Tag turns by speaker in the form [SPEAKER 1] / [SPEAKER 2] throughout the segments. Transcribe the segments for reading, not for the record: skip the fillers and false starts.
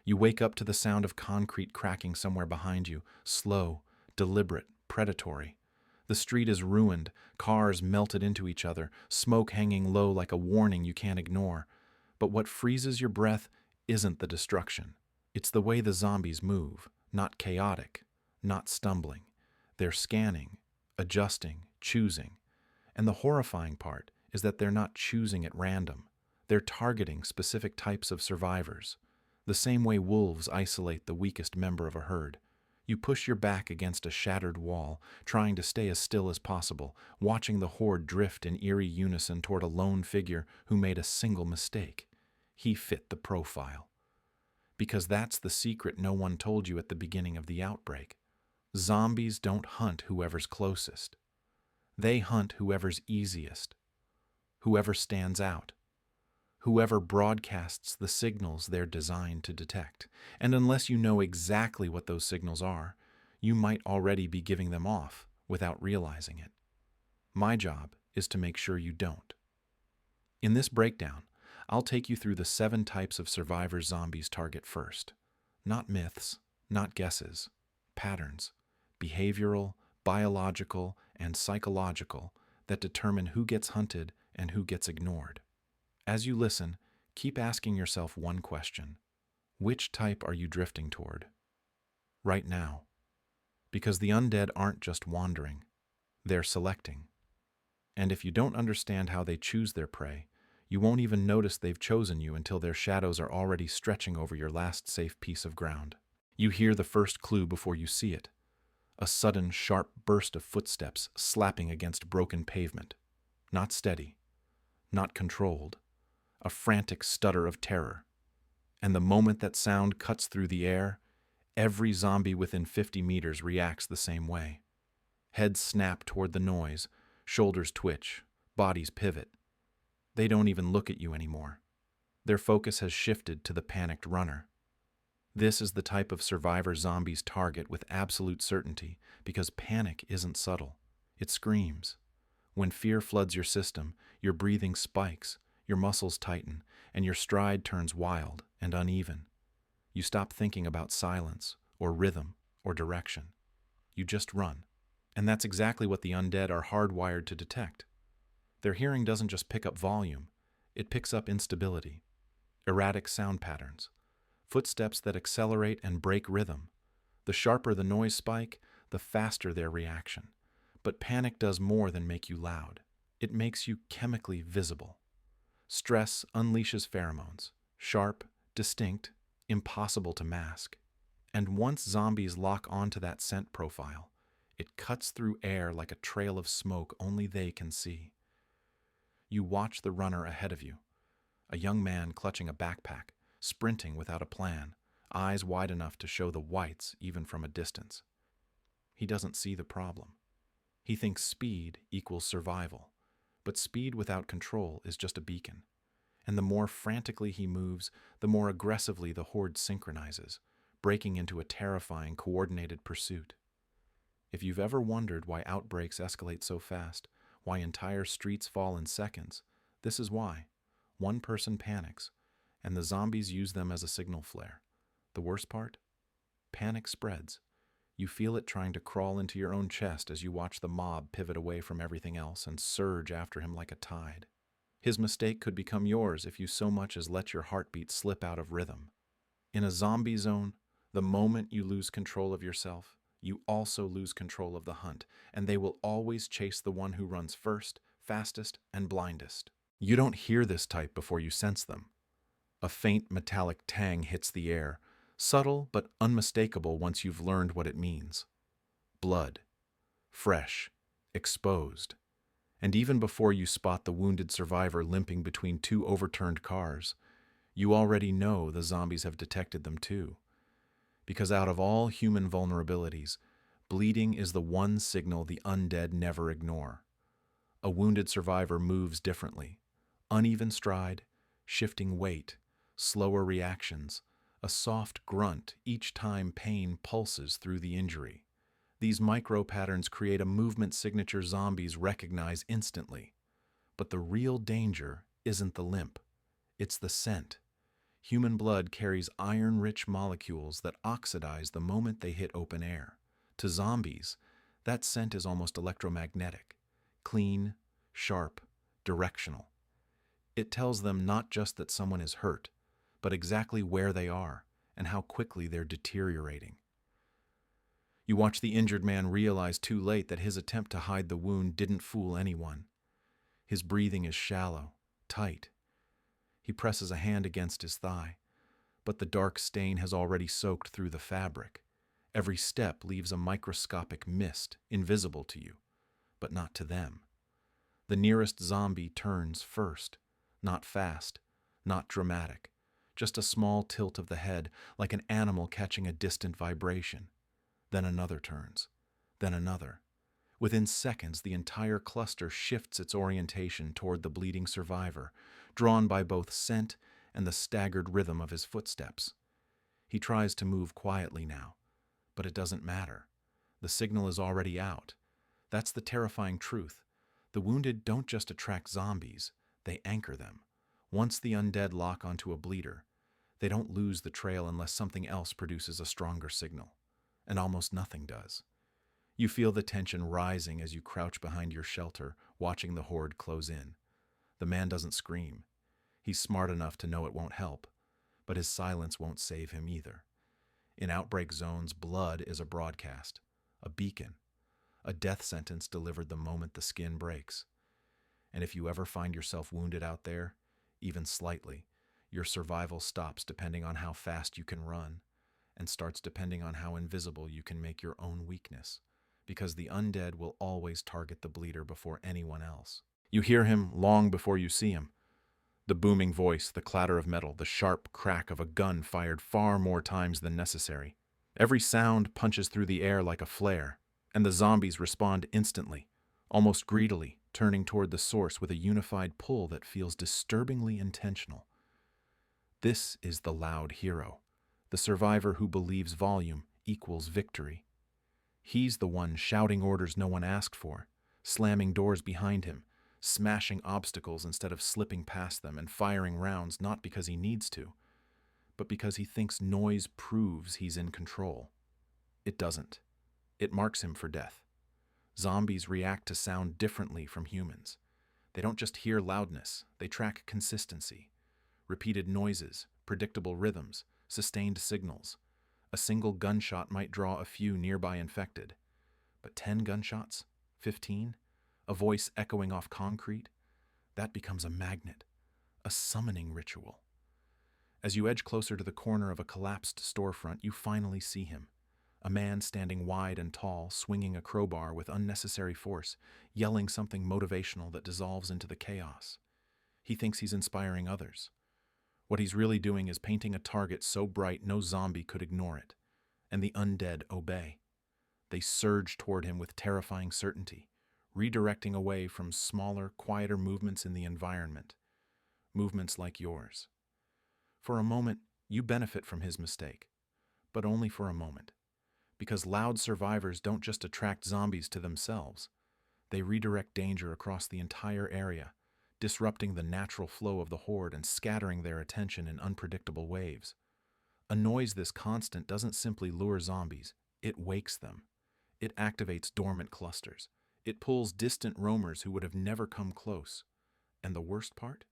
[SPEAKER 1] You wake up to the sound of concrete cracking somewhere behind you, slow, deliberate, predatory. The street is ruined, cars melted into each other, smoke hanging low like a warning you can't ignore. But what freezes your breath isn't the destruction. It's the way the zombies move, not chaotic, not stumbling. They're scanning, adjusting, choosing. And the horrifying part is that they're not choosing at random. They're targeting specific types of survivors. The same way wolves isolate the weakest member of a herd. You push your back against a shattered wall, trying to stay as still as possible, watching the horde drift in eerie unison toward a lone figure who made a single mistake. He fit the profile. Because that's the secret no one told you at the beginning of the outbreak. Zombies don't hunt whoever's closest. They hunt whoever's easiest, whoever stands out, whoever broadcasts the signals they're designed to detect. And unless you know exactly what those signals are, you might already be giving them off without realizing it. My job is to make sure you don't. In this breakdown, I'll take you through the 7 types of survivors zombies target first. Not myths, not guesses, patterns, behavioral, biological, and psychological that determine who gets hunted and who gets ignored. As you listen, keep asking yourself one question. Which type are you drifting toward? Right now. Because the undead aren't just wandering, they're selecting. And if you don't understand how they choose their prey, you won't even notice they've chosen you until their shadows are already stretching over your last safe piece of ground. You hear the first clue before you see it. A sudden, sharp burst of footsteps slapping against broken pavement. Not steady, not controlled. A frantic stutter of terror. And the moment that sound cuts through the air, every zombie within 50 meters reacts the same way. Heads snap toward the noise, shoulders twitch, bodies pivot. They don't even look at you anymore. Their focus has shifted to the panicked runner. This is the type of survivor zombies target with absolute certainty because panic isn't subtle. It screams. When fear floods your system, your breathing spikes, your muscles tighten, and your stride turns wild and uneven. You stop thinking about silence or rhythm or direction. You just run. And that's exactly what the undead are hardwired to detect. Their hearing doesn't just pick up volume, it picks up instability, erratic sound patterns, footsteps that accelerate and break rhythm. The sharper the noise spike, the faster their reaction. But panic does more than make you loud. It makes you chemically visible. Stress unleashes pheromones, sharp, distinct, impossible to mask. And once zombies lock onto that scent profile, it cuts through air like a trail of smoke only they can see. You watch the runner ahead of you, a young man clutching a backpack, sprinting without a plan, eyes wide enough to show the whites even from a distance. He doesn't see the problem. He thinks speed equals survival, but speed without control is just a beacon. And the more frantically he moves, the more aggressively the horde synchronizes, breaking into a terrifying, coordinated pursuit. If you've ever wondered why outbreaks escalate so fast, why entire streets fall in seconds, this is why. One person panics, and the zombies use them as a signal flare. The worst part? Panic spreads. You feel it trying to crawl into your own chest as you watch the mob pivot away from everything else and surge after him like a tide. His mistake could become yours if you so much as let your heartbeat slip out of rhythm. In a zombie zone, the moment you lose control of yourself, you also lose control of the hunt, and they will always chase the one who runs first, fastest, and blindest. You don't hear this type before you sense them. A faint metallic tang hits the air, subtle but unmistakable once you've learned what it means. Blood. Fresh. Exposed. And even before you spot the wounded survivor limping between 2 overturned cars, you already know the zombies have detected them too. Because out of all human vulnerabilities, bleeding is the one signal the undead never ignore. A wounded survivor moves differently. Uneven stride, shifting weight, slower reactions, a soft grunt each time pain pulses through the injury. These micro-patterns create a movement signature zombies recognize instantly. But the real danger isn't the limp. It's the scent. Human blood carries iron-rich molecules that oxidize the moment they hit open air. To zombies, that scent is almost electromagnetic, clean, sharp, directional. It tells them not just that someone is hurt, but exactly where they are and how quickly they're deteriorating. You watch the injured man realize too late that his attempt to hide the wound didn't fool anyone. His breathing is shallow, tight. He presses a hand against his thigh, but the dark stain has already soaked through the fabric. Every step leaves a microscopic mist, invisible to you, but not to them. The nearest zombie turns first, not fast, not dramatic, just a small tilt of the head, like an animal catching a distant vibration. Then another turns, then another. Within seconds, the entire cluster shifts its orientation toward the bleeding survivor, drawn by both scent and the staggered rhythm of his footsteps. He tries to move quietly now, but it doesn't matter. The signal is already out. That's the terrifying truth. The wounded don't just attract zombies, they anchor them. Once the undead lock onto a bleeder, they don't lose the trail unless something else produces a stronger signal. And almost nothing does. You feel the tension rising as you crouch behind your shelter, watching the horde close in. The man doesn't scream. He's smart enough to know it won't help, but his silence won't save him either. In outbreak zones, blood is a broadcast, a beacon, a death sentence delivered the moment the skin breaks. And if you ever find yourself wounded out there, even slightly, your survival stops depending on how fast you can run, and starts depending on how invisible you can make your own weakness, because the undead will always target the bleeder before anyone else. You hear him long before you see him. The booming voice, the clatter of metal, the sharp crack of a gun fired far more times than necessary. Every sound punches through the air like a flare, and the zombies respond instantly, almost greedily, turning toward the source with a unified pull that feels disturbingly intentional. This is the loud hero, the survivor who believes volume equals victory. He's the one shouting orders no one asked for, slamming doors behind him, smashing obstacles instead of slipping past them, and firing rounds not because he needs to, but because he thinks noise proves he's in control. It doesn't. It marks him for death. Zombies react to sound differently from humans. They don't just hear loudness, they track consistency. Repeated noises, predictable rhythms, sustained signals. A single gunshot might draw a few nearby infected. But 10 gunshots? 15? A voice echoing off concrete? That becomes a magnet, a summoning ritual. As you edge closer to the corner of a collapsed storefront, you finally see him. A man standing wide and tall, swinging a crowbar with unnecessary force, yelling something motivational that dissolves into the chaos. He thinks he's inspiring others. What he's really doing is painting a target so bright no zombie could ignore it, and the undead obey. They surge toward him with terrifying certainty, redirecting away from smaller, quieter movements in the environment, movements like yours. For a moment, you benefit from his mistake, but only for a moment, because loud survivors don't just attract zombies to themselves, they redirect danger across the entire area, disrupting the natural flow of the horde and scattering their attention in unpredictable waves. A noise this constant doesn't simply lure zombies, it wakes them. It activates dormant clusters. It pulls distant roamers who would have never come close. And the worst part?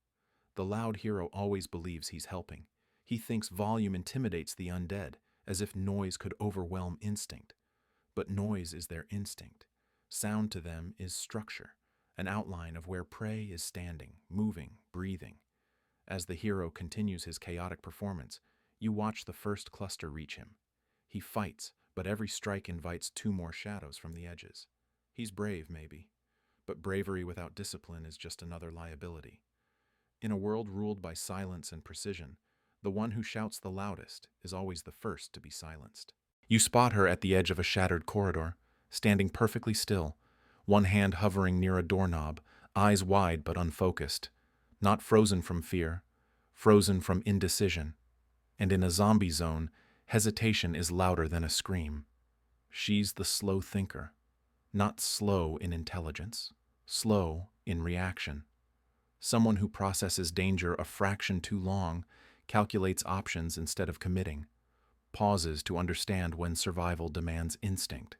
[SPEAKER 1] The loud hero always believes he's helping. He thinks volume intimidates the undead, as if noise could overwhelm instinct. But noise is their instinct. Sound to them is structure, an outline of where prey is standing, moving, breathing. As the hero continues his chaotic performance, you watch the first cluster reach him. He fights, but every strike invites 2 more shadows from the edges. He's brave, maybe, but bravery without discipline is just another liability. In a world ruled by silence and precision, the one who shouts the loudest is always the first to be silenced. You spot her at the edge of a shattered corridor, standing perfectly still, one hand hovering near a doorknob, eyes wide but unfocused, not frozen from fear, frozen from indecision. And in a zombie zone, hesitation is louder than a scream. She's the slow thinker, not slow in intelligence, slow in reaction. Someone who processes danger a fraction too long calculates options instead of committing, pauses to understand when survival demands instinct.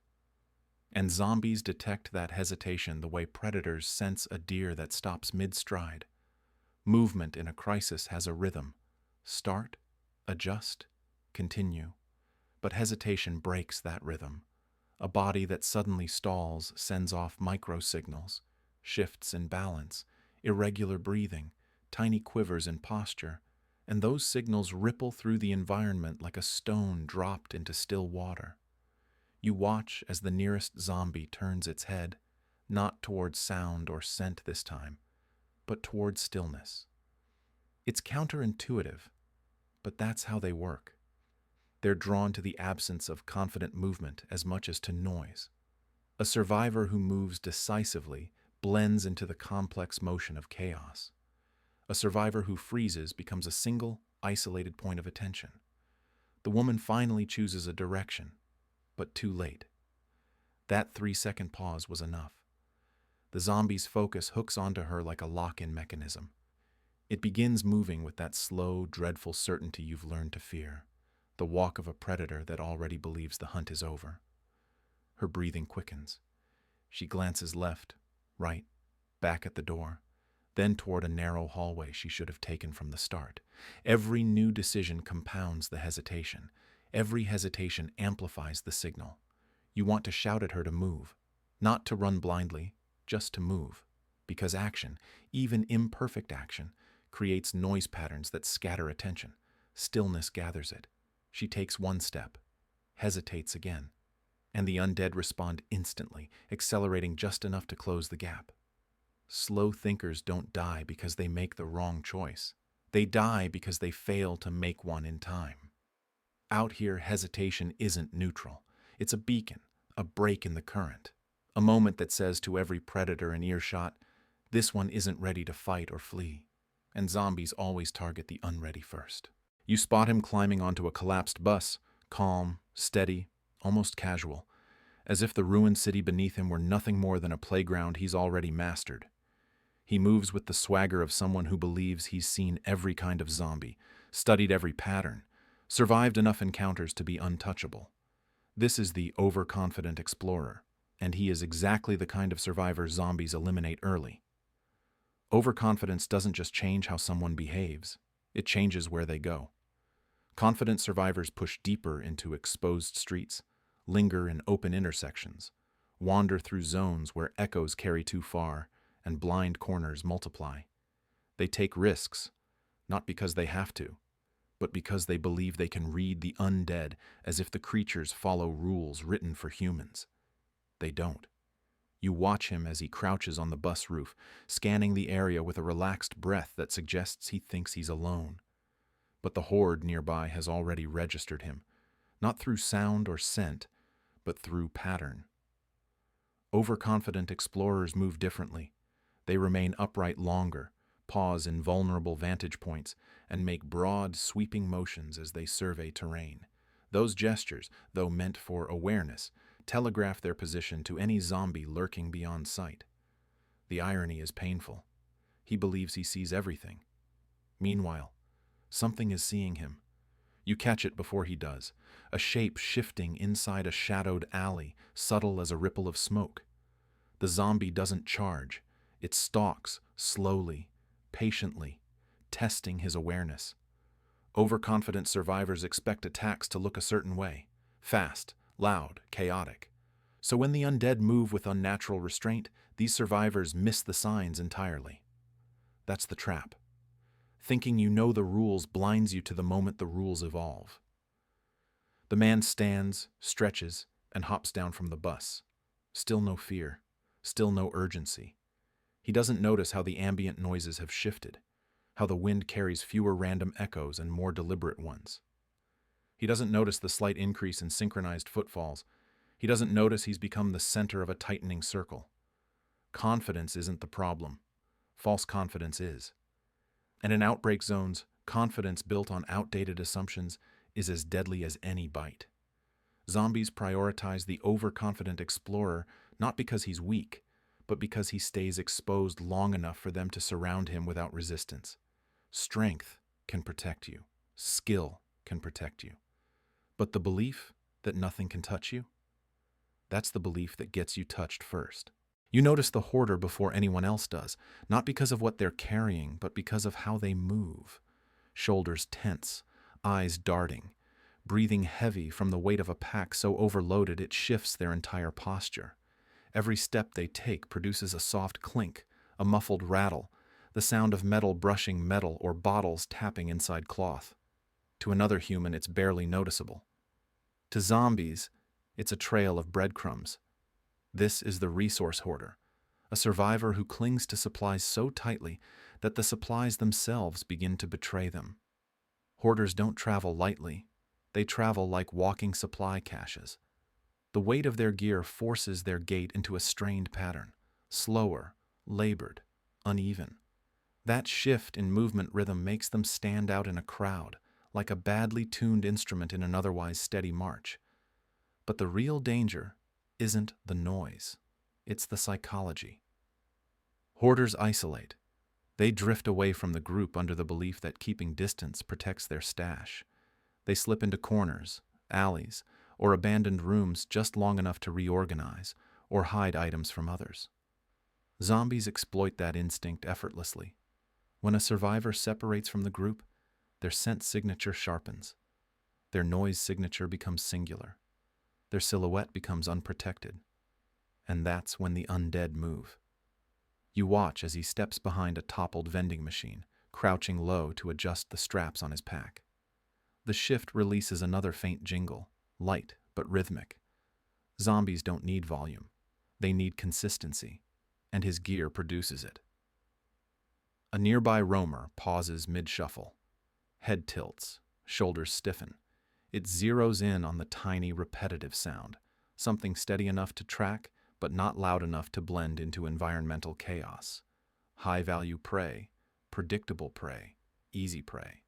[SPEAKER 1] And zombies detect that hesitation the way predators sense a deer that stops mid-stride. Movement in a crisis has a rhythm. Start, adjust, continue. But hesitation breaks that rhythm. A body that suddenly stalls sends off micro-signals, shifts in balance, irregular breathing, tiny quivers in posture, and those signals ripple through the environment like a stone dropped into still water. You watch as the nearest zombie turns its head, not towards sound or scent this time, but towards stillness. It's counterintuitive, but that's how they work. They're drawn to the absence of confident movement as much as to noise. A survivor who moves decisively blends into the complex motion of chaos. A survivor who freezes becomes a single, isolated point of attention. The woman finally chooses a direction, but too late. That 3-second pause was enough. The zombie's focus hooks onto her like a lock-in mechanism. It begins moving with that slow, dreadful certainty you've learned to fear, the walk of a predator that already believes the hunt is over. Her breathing quickens. She glances left, right, back at the door, then toward a narrow hallway she should have taken from the start. Every new decision compounds the hesitation. Every hesitation amplifies the signal. You want to shout at her to move, not to run blindly, just to move. Because action, even imperfect action, creates noise patterns that scatter attention. Stillness gathers it. She takes one step, hesitates again, and the undead respond instantly, accelerating just enough to close the gap. Slow thinkers don't die because they make the wrong choice. They die because they fail to make one in time. Out here, hesitation isn't neutral. It's a beacon, a break in the current, a moment that says to every predator in earshot, this one isn't ready to fight or flee. And zombies always target the unready first. You spot him climbing onto a collapsed bus, calm, steady, almost casual, as if the ruined city beneath him were nothing more than a playground he's already mastered. He moves with the swagger of someone who believes he's seen every kind of zombie, studied every pattern, survived enough encounters to be untouchable. This is the overconfident explorer, and he is exactly the kind of survivor zombies eliminate early. Overconfidence doesn't just change how someone behaves, it changes where they go. Confident survivors push deeper into exposed streets, linger in open intersections, wander through zones where echoes carry too far and blind corners multiply. They take risks, not because they have to, but because they believe they can read the undead as if the creatures follow rules written for humans. They don't. You watch him as he crouches on the bus roof, scanning the area with a relaxed breath that suggests he thinks he's alone. But the horde nearby has already registered him, not through sound or scent, but through pattern. Overconfident explorers move differently. They remain upright longer, pause in vulnerable vantage points, and make broad, sweeping motions as they survey terrain. Those gestures, though meant for awareness, telegraph their position to any zombie lurking beyond sight. The irony is painful. He believes he sees everything. Meanwhile, something is seeing him. You catch it before he does, a shape shifting inside a shadowed alley, subtle as a ripple of smoke. The zombie doesn't charge. It stalks, slowly, patiently, testing his awareness. Overconfident survivors expect attacks to look a certain way, fast, loud, chaotic. So when the undead move with unnatural restraint, these survivors miss the signs entirely. That's the trap. Thinking you know the rules blinds you to the moment the rules evolve. The man stands, stretches, and hops down from the bus. Still no fear, still no urgency. He doesn't notice how the ambient noises have shifted, how the wind carries fewer random echoes and more deliberate ones. He doesn't notice the slight increase in synchronized footfalls. He doesn't notice he's become the center of a tightening circle. Confidence isn't the problem. False confidence is. And in outbreak zones, confidence built on outdated assumptions is as deadly as any bite. Zombies prioritize the overconfident explorer not because he's weak, but because he stays exposed long enough for them to surround him without resistance. Strength can protect you. skill can protect you. But the belief that nothing can touch you, that's the belief that gets you touched first. You notice the hoarder before anyone else does, not because of what they're carrying, but because of how they move. Shoulders tense, eyes darting, breathing heavy from the weight of a pack so overloaded it shifts their entire posture. Every step they take produces a soft clink, a muffled rattle, the sound of metal brushing metal or bottles tapping inside cloth. To another human, it's barely noticeable. To zombies, it's a trail of breadcrumbs. This is the resource hoarder, a survivor who clings to supplies so tightly that the supplies themselves begin to betray them. Hoarders don't travel lightly. They travel like walking supply caches. The weight of their gear forces their gait into a strained pattern, slower, labored, uneven. That shift in movement rhythm makes them stand out in a crowd, like a badly tuned instrument in an otherwise steady march. But the real danger isn't the noise, it's the psychology. Hoarders isolate. They drift away from the group under the belief that keeping distance protects their stash. They slip into corners, alleys, or abandoned rooms just long enough to reorganize or hide items from others. Zombies exploit that instinct effortlessly. When a survivor separates from the group, their scent signature sharpens. Their noise signature becomes singular. Their silhouette becomes unprotected. And that's when the undead move. You watch as he steps behind a toppled vending machine, crouching low to adjust the straps on his pack. The shift releases another faint jingle, light but rhythmic. Zombies don't need volume. They need consistency, and his gear produces it. A nearby roamer pauses mid-shuffle. Head tilts, shoulders stiffen. It zeroes in on the tiny, repetitive sound, something steady enough to track, but not loud enough to blend into environmental chaos. High-value prey, predictable prey, easy prey.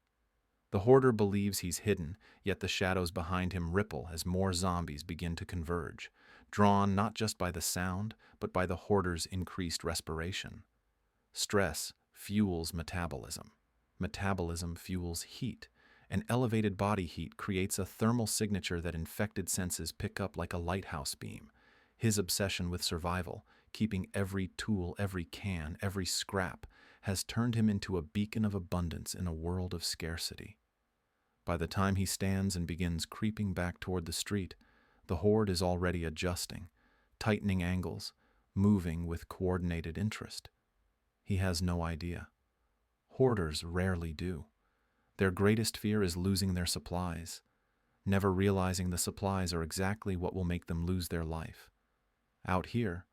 [SPEAKER 1] The hoarder believes he's hidden, yet the shadows behind him ripple as more zombies begin to converge, drawn not just by the sound, but by the hoarder's increased respiration. Stress fuels metabolism. Metabolism fuels heat. And elevated body heat creates a thermal signature that infected senses pick up like a lighthouse beam. His obsession with survival, keeping every tool, every can, every scrap, has turned him into a beacon of abundance in a world of scarcity. By the time he stands and begins creeping back toward the street, the horde is already adjusting, tightening angles, moving with coordinated interest. He has no idea. Hoarders rarely do. Their greatest fear is losing their supplies, never realizing the supplies are exactly what will make them lose their life. Out here,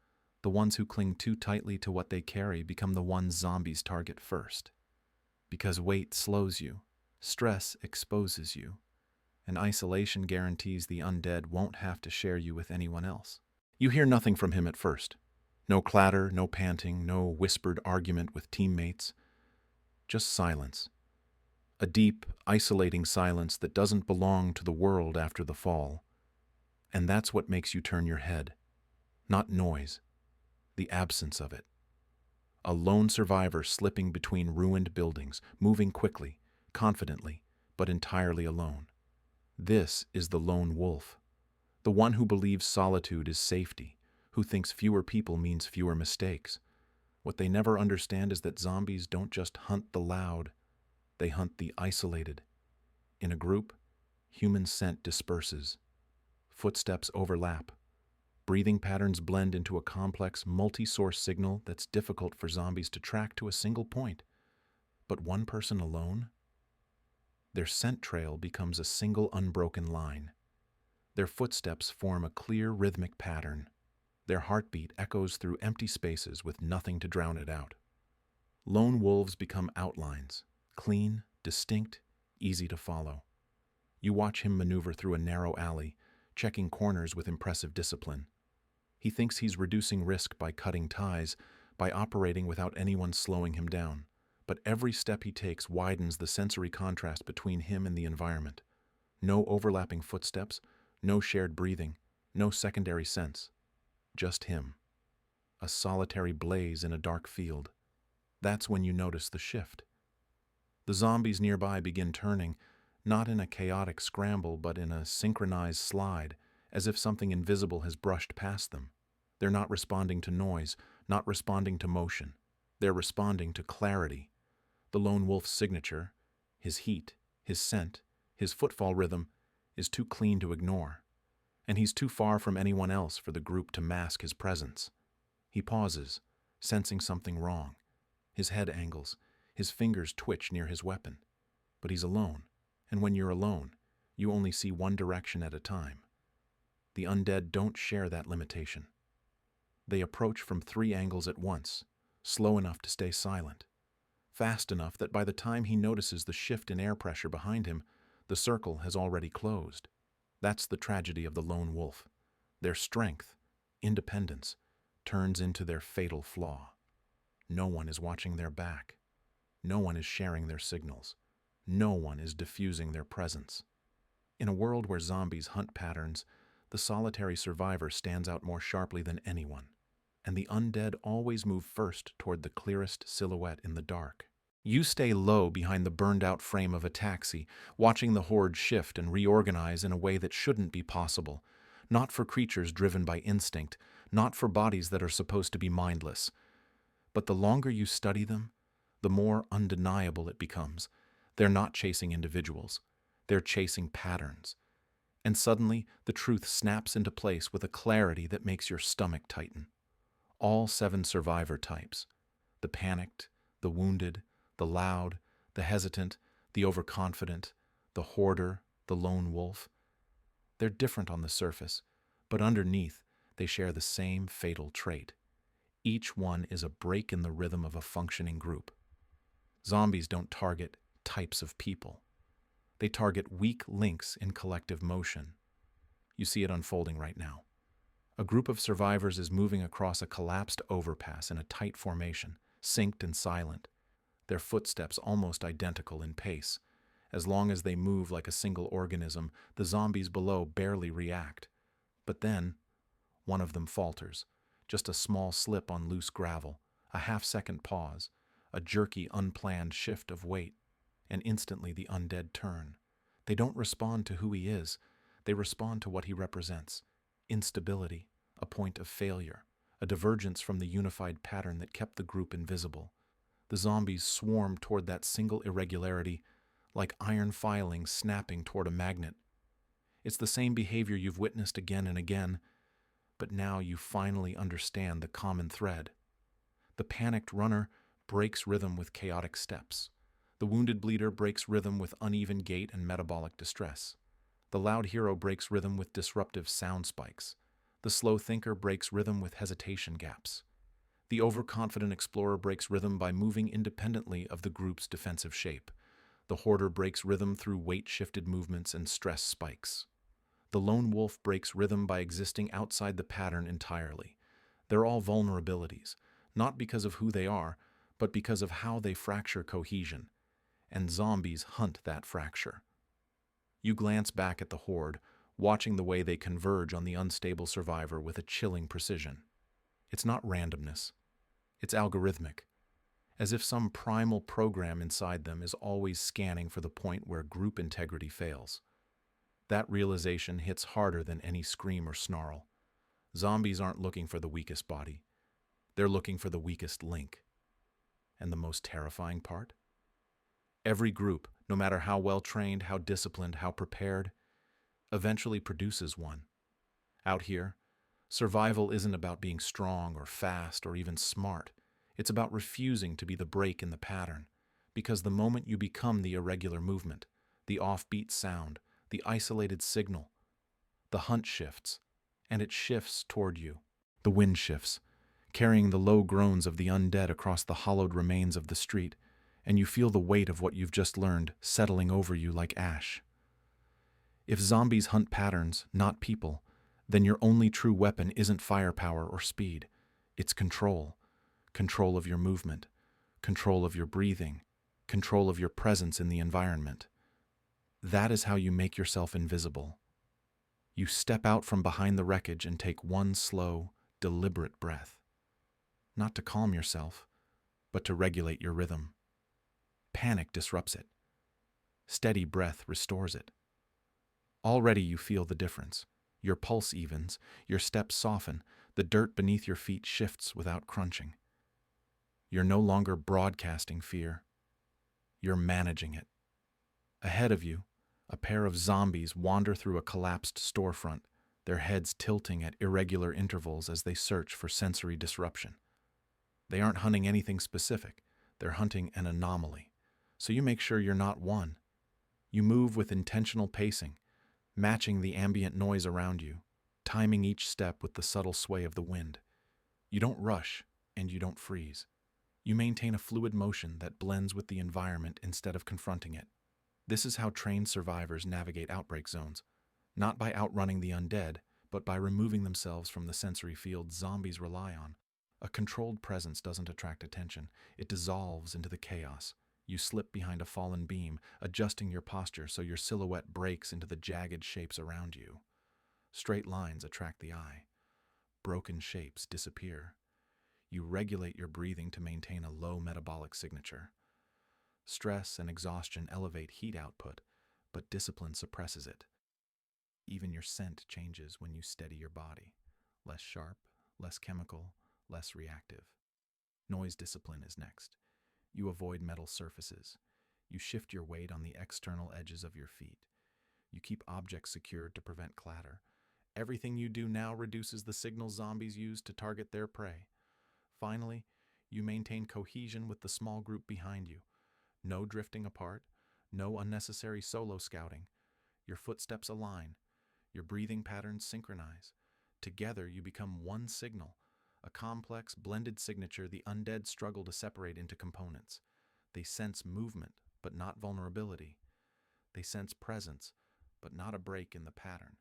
[SPEAKER 1] the ones who cling too tightly to what they carry become the ones zombies target first. Because weight slows you, stress exposes you, and isolation guarantees the undead won't have to share you with anyone else. You hear nothing from him at first. No clatter, no panting, no whispered argument with teammates. Just silence. A deep, isolating silence that doesn't belong to the world after the fall. And that's what makes you turn your head. Not noise, the absence of it. A lone survivor slipping between ruined buildings, moving quickly, confidently, but entirely alone. This is the lone wolf, the one who believes solitude is safety, who thinks fewer people means fewer mistakes. What they never understand is that zombies don't just hunt the loud, they hunt the isolated. In a group, human scent disperses. Footsteps overlap. Breathing patterns blend into a complex, multi-source signal that's difficult for zombies to track to a single point. But one person alone? Their scent trail becomes a single unbroken line. Their footsteps form a clear rhythmic pattern. Their heartbeat echoes through empty spaces with nothing to drown it out. Lone wolves become outlines, clean, distinct, easy to follow. You watch him maneuver through a narrow alley, checking corners with impressive discipline. He thinks he's reducing risk by cutting ties, by operating without anyone slowing him down. But every step he takes widens the sensory contrast between him and the environment. No overlapping footsteps, no shared breathing, no secondary sense. Just him. A solitary blaze in a dark field. That's when you notice the shift. The zombies nearby begin turning, not in a chaotic scramble, but in a synchronized slide, as if something invisible has brushed past them. They're not responding to noise, not responding to motion. They're responding to clarity. The lone wolf's signature, his heat, his scent, his footfall rhythm, is too clean to ignore. And he's too far from anyone else for the group to mask his presence. He pauses, sensing something wrong. His head angles, his fingers twitch near his weapon. But he's alone, and when you're alone, you only see one direction at a time. The undead don't share that limitation. They approach from 3 angles at once, slow enough to stay silent, fast enough that by the time he notices the shift in air pressure behind him, the circle has already closed. That's the tragedy of the lone wolf. Their strength, independence, turns into their fatal flaw. No one is watching their back. No one is sharing their signals. No one is diffusing their presence. In a world where zombies hunt patterns, the solitary survivor stands out more sharply than anyone, and the undead always move first toward the clearest silhouette in the dark. You stay low behind the burned-out frame of a taxi, watching the horde shift and reorganize in a way that shouldn't be possible, not for creatures driven by instinct, not for bodies that are supposed to be mindless. But the longer you study them, the more undeniable it becomes. They're not chasing individuals. They're chasing patterns. And suddenly, the truth snaps into place with a clarity that makes your stomach tighten. All 7 survivor types, the panicked, the wounded, the loud, the hesitant, the overconfident, the hoarder, the lone wolf, they're different on the surface, but underneath, they share the same fatal trait. Each one is a break in the rhythm of a functioning group. Zombies don't target types of people. They target weak links in collective motion. You see it unfolding right now. A group of survivors is moving across a collapsed overpass in a tight formation, synced and silent, their footsteps almost identical in pace. As long as they move like a single organism, the zombies below barely react. But then, one of them falters. Just a small slip on loose gravel, a half-second pause, a jerky, unplanned shift of weight, and instantly the undead turn. They don't respond to who he is. They respond to what he represents. Instability, a point of failure, a divergence from the unified pattern that kept the group invisible. The zombies swarm toward that single irregularity, like iron filings snapping toward a magnet. It's the same behavior you've witnessed again and again, but now you finally understand the common thread. The panicked runner breaks rhythm with chaotic steps. The wounded bleeder breaks rhythm with uneven gait and metabolic distress. The loud hero breaks rhythm with disruptive sound spikes. The slow thinker breaks rhythm with hesitation gaps. The overconfident explorer breaks rhythm by moving independently of the group's defensive shape. The hoarder breaks rhythm through weight-shifted movements and stress spikes. The lone wolf breaks rhythm by existing outside the pattern entirely. They're all vulnerabilities, not because of who they are, but because of how they fracture cohesion. And zombies hunt that fracture. You glance back at the horde, watching the way they converge on the unstable survivor with a chilling precision. It's not randomness. It's algorithmic, as if some primal program inside them is always scanning for the point where group integrity fails. That realization hits harder than any scream or snarl. Zombies aren't looking for the weakest body. They're looking for the weakest link. And the most terrifying part? Every group, no matter how well trained, how disciplined, how prepared, eventually produces one. Out here, survival isn't about being strong or fast or even smart. It's about refusing to be the break in the pattern, because the moment you become the irregular movement, the offbeat sound, the isolated signal, the hunt shifts, and it shifts toward you. The wind shifts, carrying the low groans of the undead across the hollowed remains of the street, and you feel the weight of what you've just learned settling over you like ash. If zombies hunt patterns, not people, then your only true weapon isn't firepower or speed. It's control. Control of your movement, control of your breathing, control of your presence in the environment. That is how you make yourself invisible. You step out from behind the wreckage and take one slow, deliberate breath. Not to calm yourself, but to regulate your rhythm. Panic disrupts it. Steady breath restores it. Already you feel the difference. Your pulse evens, your steps soften, the dirt beneath your feet shifts without crunching. You're no longer broadcasting fear. You're managing it. Ahead of you, a pair of zombies wander through a collapsed storefront, their heads tilting at irregular intervals as they search for sensory disruption. They aren't hunting anything specific, they're hunting an anomaly. So you make sure you're not one. You move with intentional pacing, matching the ambient noise around you, timing each step with the subtle sway of the wind. You don't rush, and you don't freeze. You maintain a fluid motion that blends with the environment instead of confronting it. This is how trained survivors navigate outbreak zones, not by outrunning the undead, but by removing themselves from the sensory field zombies rely on. A controlled presence doesn't attract attention, it dissolves into the chaos. You slip behind a fallen beam, adjusting your posture so your silhouette breaks into the jagged shapes around you. Straight lines attract the eye. Broken shapes disappear. You regulate your breathing to maintain a low metabolic signature. Stress and exhaustion elevate heat output, but discipline suppresses it. Even your scent changes when you steady your body. Less sharp, less chemical, less reactive. Noise discipline is next. You avoid metal surfaces. You shift your weight on the external edges of your feet. You keep objects secured to prevent clatter. Everything you do now reduces the signal zombies use to target their prey. Finally, you maintain cohesion with the small group behind you. No drifting apart, no unnecessary solo scouting. Your footsteps align, your breathing patterns synchronize. Together you become one signal, a complex, blended signature the undead struggle to separate into components. They sense movement, but not vulnerability. They sense presence, but not a break in the pattern.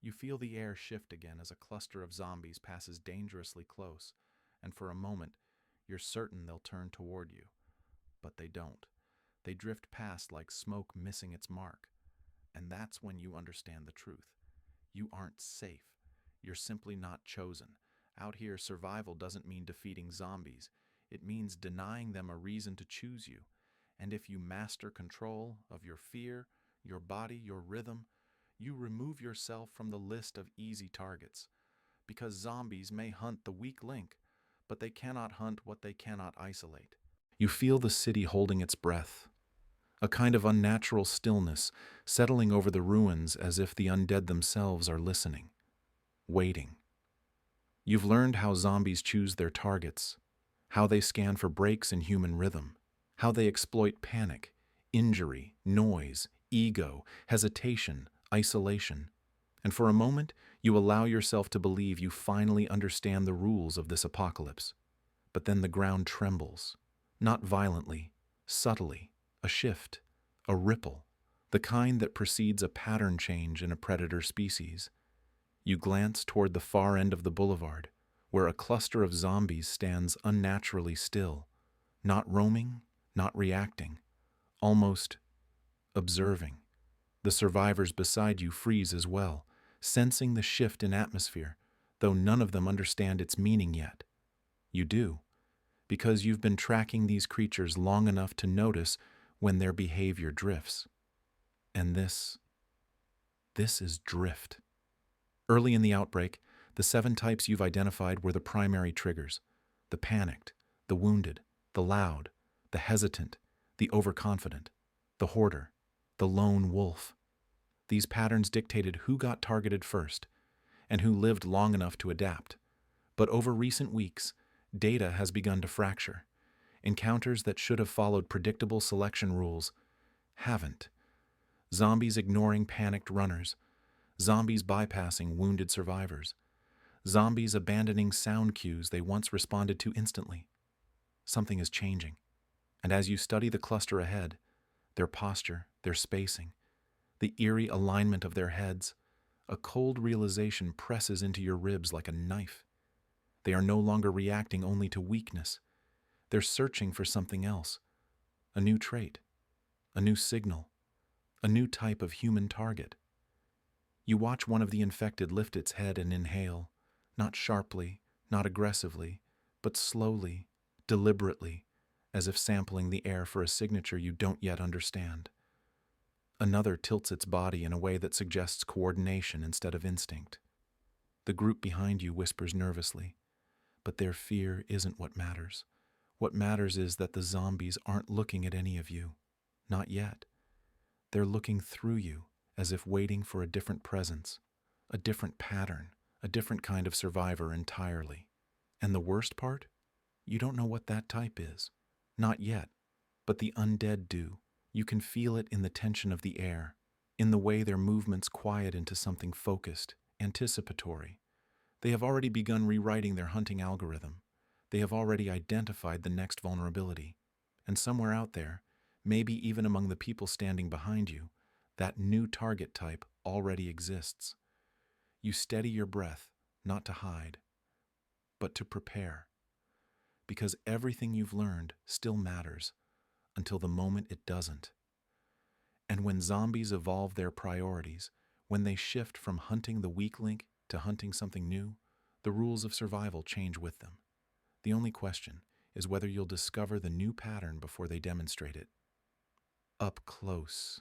[SPEAKER 1] You feel the air shift again as a cluster of zombies passes dangerously close, and for a moment, you're certain they'll turn toward you. But they don't. They drift past like smoke missing its mark. And that's when you understand the truth. You aren't safe. You're simply not chosen. Out here, survival doesn't mean defeating zombies. It means denying them a reason to choose you. And if you master control of your fear, your body, your rhythm, you remove yourself from the list of easy targets. Because zombies may hunt the weak link, but they cannot hunt what they cannot isolate. You feel the city holding its breath, a kind of unnatural stillness settling over the ruins as if the undead themselves are listening, waiting. You've learned how zombies choose their targets, how they scan for breaks in human rhythm, how they exploit panic, injury, noise, ego, hesitation, isolation. And for a moment, you allow yourself to believe you finally understand the rules of this apocalypse. But then the ground trembles, not violently, subtly, a shift, a ripple, the kind that precedes a pattern change in a predator species. You glance toward the far end of the boulevard, where a cluster of zombies stands unnaturally still, not roaming, not reacting, almost observing. The survivors beside you freeze as well, sensing the shift in atmosphere, though none of them understand its meaning yet. You do, because you've been tracking these creatures long enough to notice when their behavior drifts. And this is drift. Early in the outbreak, the 7 types you've identified were the primary triggers: the panicked, the wounded, the loud, the hesitant, the overconfident, the hoarder, the lone wolf. These patterns dictated who got targeted first and who lived long enough to adapt. But over recent weeks, data has begun to fracture. Encounters that should have followed predictable selection rules haven't. Zombies ignoring panicked runners. Zombies bypassing wounded survivors. Zombies abandoning sound cues they once responded to instantly. Something is changing. And as you study the cluster ahead, their posture, their spacing, the eerie alignment of their heads, a cold realization presses into your ribs like a knife. They are no longer reacting only to weakness. They're searching for something else, a new trait, a new signal, a new type of human target. You watch one of the infected lift its head and inhale, not sharply, not aggressively, but slowly, deliberately, as if sampling the air for a signature you don't yet understand. Another tilts its body in a way that suggests coordination instead of instinct. The group behind you whispers nervously, but their fear isn't what matters. What matters is that the zombies aren't looking at any of you. Not yet. They're looking through you, as if waiting for a different presence, a different pattern, a different kind of survivor entirely. And the worst part? You don't know what that type is. Not yet. But the undead do. You can feel it in the tension of the air, in the way their movements quiet into something focused, anticipatory. They have already begun rewriting their hunting algorithm. They have already identified the next vulnerability. And somewhere out there, maybe even among the people standing behind you, that new target type already exists. You steady your breath, not to hide, but to prepare. Because everything you've learned still matters until the moment it doesn't. And when zombies evolve their priorities, when they shift from hunting the weak link to hunting something new, the rules of survival change with them. The only question is whether you'll discover the new pattern before they demonstrate it. Up close.